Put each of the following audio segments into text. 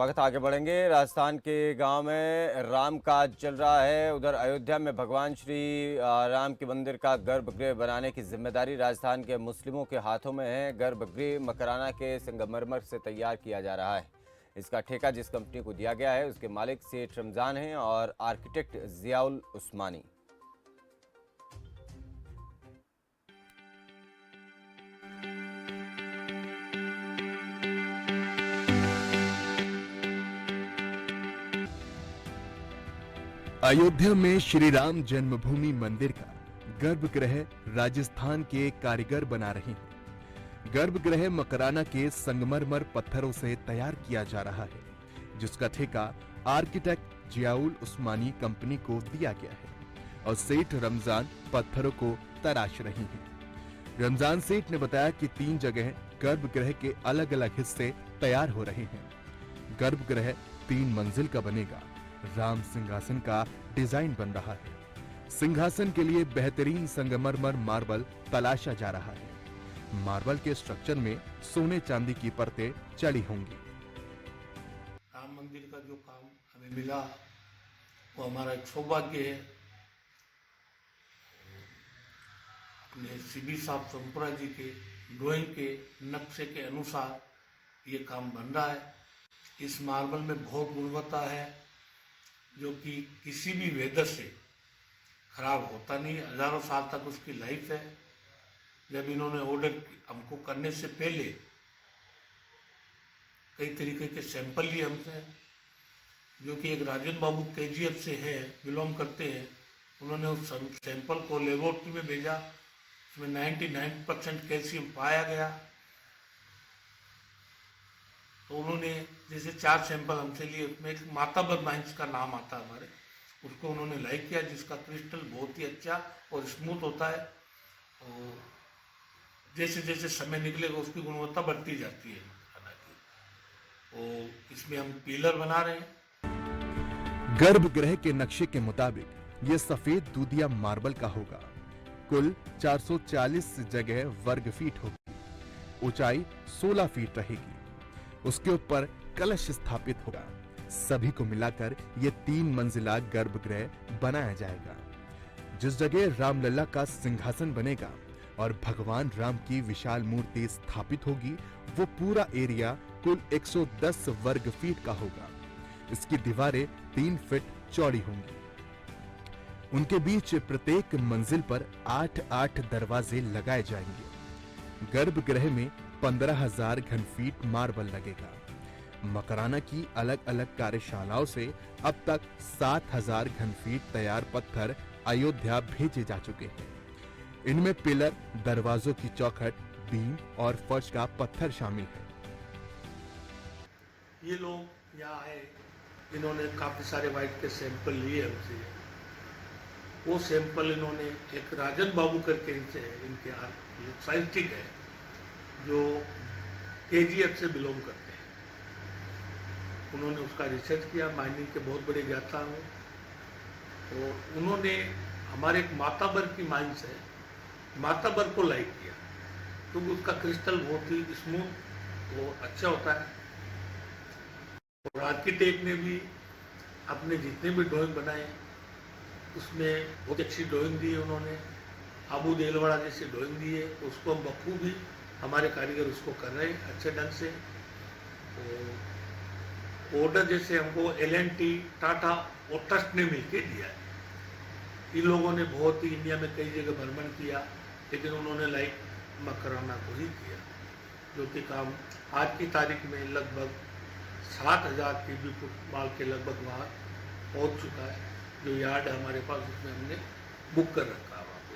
वक्त आगे बढ़ेंगे। राजस्थान के गांव में राम काज चल रहा है। उधर अयोध्या में भगवान श्री राम के मंदिर का गर्भगृह बनाने की जिम्मेदारी राजस्थान के मुस्लिमों के हाथों में है। गर्भगृह मकराना के संगमरमर से तैयार किया जा रहा है। इसका ठेका जिस कंपनी को दिया गया है उसके मालिक सेठ रमजान हैं और आर्किटेक्ट जियाउल उस्मानी। अयोध्या में श्री राम जन्मभूमि मंदिर का गर्भगृह राजस्थान के कारीगर बना रहे हैं। गर्भगृह मकराना के संगमरमर पत्थरों से तैयार किया जा रहा है, जिसका ठेका आर्किटेक्ट जियाउल उस्मानी कंपनी को दिया गया है और सेठ रमजान पत्थरों को तराश रही हैं। रमजान सेठ ने बताया कि 3 जगह गर्भगृह के अलग अलग हिस्से तैयार हो रहे हैं। गर्भगृह 3 मंजिल का बनेगा। राम सिंहासन का डिजाइन बन रहा है। सिंहासन के लिए बेहतरीन संगमरमर मार्बल तलाशा जा रहा है। मार्बल के स्ट्रक्चर में सोने चांदी की परतें चढ़ी होंगी। राम मंदिर का जो काम हमें मिला वो हमारा एक सौभाग्य है। अपने सीबी साहब संपुरा जी के ड्राइंग के नक्शे के अनुसार ये काम बन रहा है। इस मार्बल में बहुत गुणवत्ता है, जो कि किसी भी वेदर से खराब होता नहीं। हजारों साल तक उसकी लाइफ है। जब इन्होंने ऑर्डर हमको करने से पहले कई तरीके के सैंपल लिए हमसे, जो कि एक राजन बाबू केजीएफ से है, बिलोंग करते हैं। उन्होंने उस सैंपल को लेबोरेटरी में भेजा। उसमें 99% कैल्शियम पाया गया। तो उन्होंने जैसे 4 सैंपल हमसे लिए, उसमें एक माताबर माइंस का नाम आता है हमारे, उसको उन्होंने लाइक किया, जिसका क्रिस्टल बहुत ही अच्छा और स्मूथ होता है। और जैसे जैसे समय निकलेगा उसकी गुणवत्ता बढ़ती जाती है खाना की। और इसमें हम पिलर बना रहे हैं। गर्भगृह के नक्शे के मुताबिक ये सफेद दूधिया मार्बल का होगा। कुल 440 जगह वर्ग फीट होगी। ऊंचाई 16 फीट रहेगी। उसके ऊपर कलश स्थापित होगा। सभी को मिलाकर यह 3 मंजिला गर्भगृह बनाया जाएगा। जिस जगह रामलला का सिंहासन बनेगा और भगवान राम की विशाल मूर्ति स्थापित होगी, वो पूरा एरिया कुल 110 वर्ग फीट का होगा। इसकी दीवारें 3 फीट चौड़ी होंगी। उनके बीच प्रत्येक मंजिल पर 8-8 दरवाजे लगाए जाएंगे। गर्भगृह में 15,000 घन फीट मार्बल लगेगा। मकराना की अलग अलग कार्यशालाओं से अब तक 7,000 घन फीट तैयार पत्थर अयोध्या भेजे जा चुके हैं। इनमें पिलर, दरवाजों की चौखट, बीम और फर्श का पत्थर शामिल है। ये लोग यहाँ आए, इन्होंने काफी सारे वाइट के सैंपल लिए हमसे। वो सैंपल इन्होंने एक राजन बाबू करके इनसे, इनके साइंटिस्ट है जो केजीएफ से बिलोंग करते हैं। उन्होंने उसका रिसर्च किया। माइनिंग के बहुत बड़े ज्ञाता हैं। और उन्होंने हमारे एक माताबर की माइंस है, माताबर को लाइक किया, क्योंकि उसका क्रिस्टल बहुत ही स्मूथ वो अच्छा होता है। और आर्किटेक्ट ने भी अपने जितने भी ड्राइंग बनाए उसमें बहुत अच्छी ड्राइंग दी है उन्होंने। आबू देलवाड़ा जैसी ड्राइंग दी है, उसको हम बखूबी हमारे कारीगर उसको कर रहे हैं अच्छे ढंग से। ऑर्डर जैसे हमको LNT, टाटा और ट्रस्ट ने मिलकर दिया है। इन लोगों ने बहुत ही इंडिया में कई जगह भ्रमण किया, लेकिन उन्होंने लाइक मकराना को ही किया, जो कि काम आज की तारीख में लगभग 7,000 क्यूबिक फुट माल के लगभग वहाँ पहुँच चुका है। जो यार्ड है हमारे पास, उसमें हमने बुक कर रखा है। वहाँ पे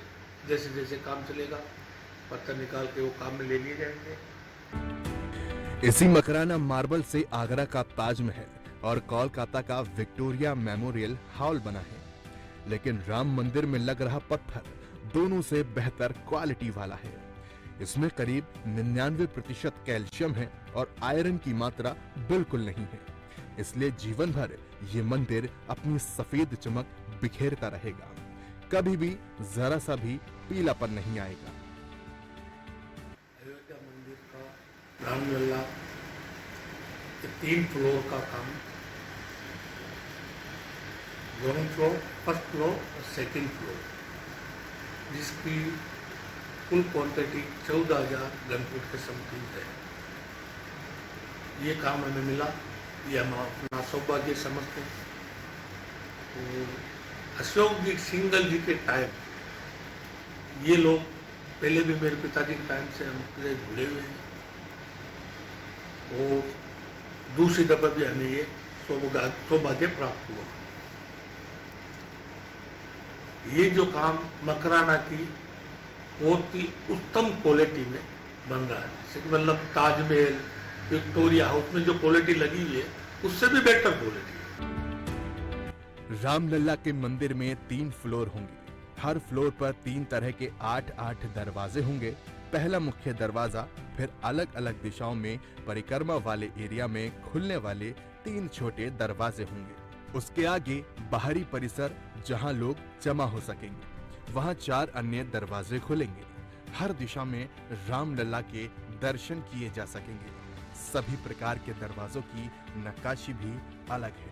जैसे जैसे काम चलेगा पत्थर निकाल के वो काम में ले लिए जाएंगे। इसी मकराना मार्बल से आगरा का ताजमहल और कोलकाता का विक्टोरिया मेमोरियल हॉल बना है। लेकिन राम मंदिर में लग रहा पत्थर दोनों से बेहतर क्वालिटी वाला है। इसमें करीब 99% कैल्शियम है और आयरन की मात्रा बिल्कुल नहीं है। इसलिए जीवन भर ये मंदिर अपनी सफेद चमक बिखेरता रहेगा। कभी भी जरा सा भी पीलापन नहीं आएगा। अयोध्या मंदिर का रामलला ये 3 फ्लोर का काम, ग्राउंड फ्लोर, फर्स्ट फ्लोर और सेकंड फ्लोर, जिसकी कुल क्वांटिटी 14,000 घन फुट के समथिंग है। ये काम हमें मिला, ये हम अपना सौभाग्य समझते हैं। तो अशोक जी सिंगल जी के टाइम ये लोग पहले भी मेरे पिताजी के टाइम से हमसे जुड़े हुए हैं, और दूसरी दफा भी हमें ये सौभाग्य प्राप्त हुआ। ये जो काम मकराना की बहुत ही उत्तम क्वालिटी में बन रहा है, जैसे कि मतलब ताजमहल, विक्टोरिया हाउस में जो क्वालिटी लगी हुई है उससे भी बेटर क्वालिटी है। रामलला के मंदिर में 3 फ्लोर होंगे। हर फ्लोर पर 3 तरह के 8-8 दरवाजे होंगे। पहला मुख्य दरवाजा, फिर अलग अलग दिशाओं में परिक्रमा वाले एरिया में खुलने वाले 3 छोटे दरवाजे होंगे। उसके आगे बाहरी परिसर जहां लोग जमा हो सकेंगे, वहां 4 अन्य दरवाजे खुलेंगे। हर दिशा में रामलला के दर्शन किए जा सकेंगे। सभी प्रकार के दरवाजों की नक्काशी भी अलग है।